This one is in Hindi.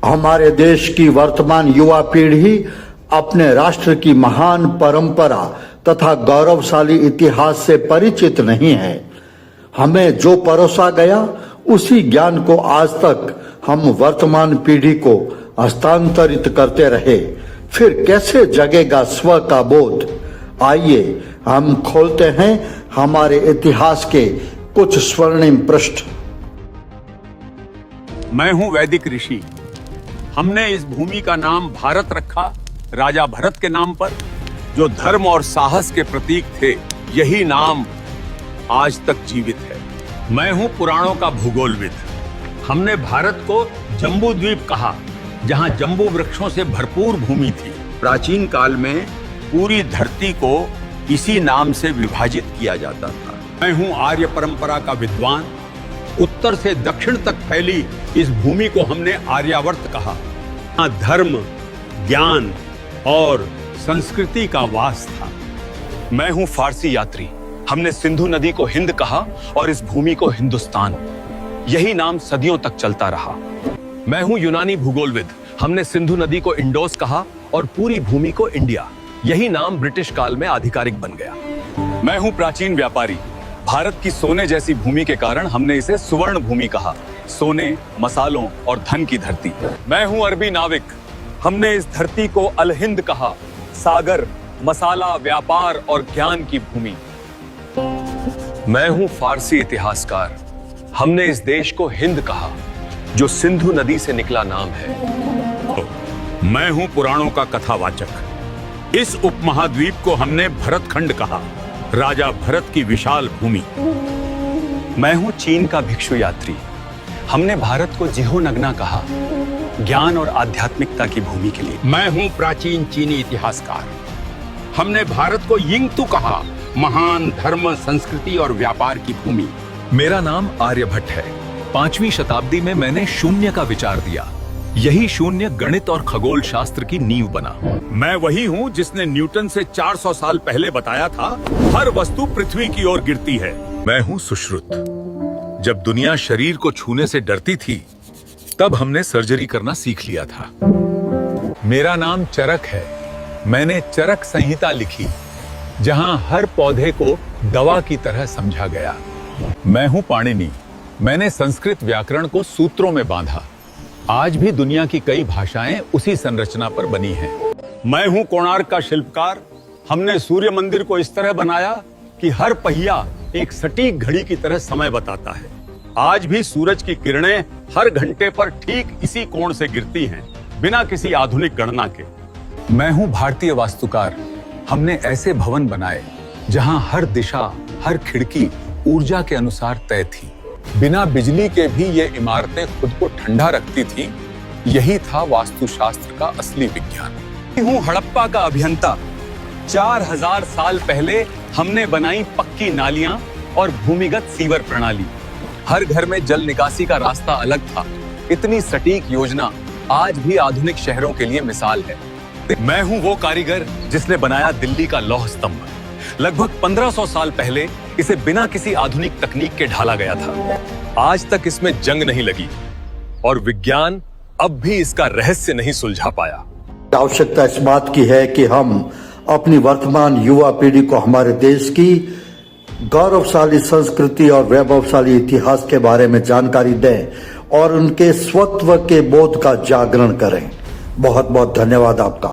हमारे देश की वर्तमान युवा पीढ़ी अपने राष्ट्र की महान परंपरा तथा गौरवशाली इतिहास से परिचित नहीं है। हमें जो परोसा गया उसी ज्ञान को आज तक हम वर्तमान पीढ़ी को हस्तांतरित करते रहे, फिर कैसे जगेगा स्व का बोध। आइए हम खोलते हैं हमारे इतिहास के कुछ स्वर्णिम पृष्ठ। मैं हूं वैदिक ऋषि। हमने इस भूमि का नाम भारत रखा राजा भरत के नाम पर, जो धर्म और साहस के प्रतीक थे। यही नाम आज तक जीवित है। मैं हूं पुराणों का भूगोलविद। हमने भारत को जम्बू द्वीप कहा, जहां जम्बू वृक्षों से भरपूर भूमि थी। प्राचीन काल में पूरी धरती को इसी नाम से विभाजित किया जाता था। मैं हूं आर्य परंपरा का विद्वान। उत्तर से दक्षिण तक फैली इस भूमि को हमने आर्यावर्त कहा। यहाँ धर्म, ज्ञान और संस्कृति का वास था। मैं हूं फारसी यात्री। हमने सिंधु नदी को हिंद कहा और इस भूमि को हिंदुस्तान। यही नाम सदियों तक चलता रहा। मैं हूं यूनानी भूगोलविद। हमने सिंधु नदी को इंडोस कहा और पूरी भूमि को इंडिया। यही नाम ब्रिटिश काल में आधिकारिक बन गया। मैं हूं प्राचीन व्यापारी। भारत की सोने जैसी भूमि के कारण हमने इसे सुवर्ण भूमि कहा। सोने, मसालों और धन की धरती। मैं हूं अरबी नाविक। हमने इस धरती को अल हिंद कहा। सागर, मसाला, व्यापार और ज्ञान की भूमि। मैं हूं फारसी इतिहासकार। हमने इस देश को हिंद कहा, जो सिंधु नदी से निकला नाम है। मैं हूं पुराणों का कथावाचक। इस उपमहाद्वीप को हमने भरतखंड कहा, राजा भरत की विशाल भूमि। मैं हूं चीन का भिक्षु यात्री। हमने भारत को जिहोनगना कहा, ज्ञान और आध्यात्मिकता की भूमि के लिए। मैं हूं प्राचीन चीनी इतिहासकार। हमने भारत को यिंगतू कहा, महान धर्म, संस्कृति और व्यापार की भूमि। मेरा नाम आर्यभट्ट है। 5वीं शताब्दी में मैंने शून्य का विचार दिया। यही शून्य गणित और खगोल शास्त्र की नींव बना। मैं वही हूं जिसने न्यूटन से 400 साल पहले बताया था, हर वस्तु पृथ्वी की ओर गिरती है। मैं हूं सुश्रुत। जब दुनिया शरीर को छूने से डरती थी, तब हमने सर्जरी करना सीख लिया था। मेरा नाम चरक है। मैंने चरक संहिता लिखी, जहां हर पौधे को दवा की तरह समझा गया। मैं हूं पाणिनि। मैंने संस्कृत व्याकरण को सूत्रों में बांधा। आज भी दुनिया की कई भाषाएं उसी संरचना पर बनी हैं। मैं हूं कोणार्क का शिल्पकार। हमने सूर्य मंदिर को इस तरह बनाया कि हर पहिया एक सटीक घड़ी की तरह समय बताता है। आज भी सूरज की किरणें हर घंटे पर ठीक इसी कोण से गिरती हैं, बिना किसी आधुनिक गणना के। मैं हूं भारतीय वास्तुकार। हमने ऐसे भवन बनाए जहां हर दिशा, हर खिड़की ऊर्जा के अनुसार तय थी। बिना बिजली के भी ये इमारतें खुद को ठंडा रखती थी। यही था वास्तुशास्त्र का असली विज्ञान। मैं हूं हड़प्पा का अभियंता। 4000 साल पहले हमने बनाई पक्की नालियां और भूमिगत सीवर प्रणाली। हर घर में जल निकासी का रास्ता अलग था। इतनी सटीक योजना आज भी आधुनिक शहरों के लिए मिसाल है। मैं हूं वो कारीगर जिसने बनाया दिल्ली का लौह स्तंभ। लगभग 1500 साल पहले इसे बिना किसी आधुनिक तकनीक के ढाला गया था। आज तक इसमें जंग नहीं लगी और विज्ञान अब भी इसका रहस्य नहीं सुलझा पाया। आवश्यकता इस बात की है कि हम अपनी वर्तमान युवा पीढ़ी को हमारे देश की गौरवशाली संस्कृति और वैभवशाली इतिहास के बारे में जानकारी दें और उनके स्वत्व के बोध का जागरण करें। बहुत बहुत धन्यवाद आपका।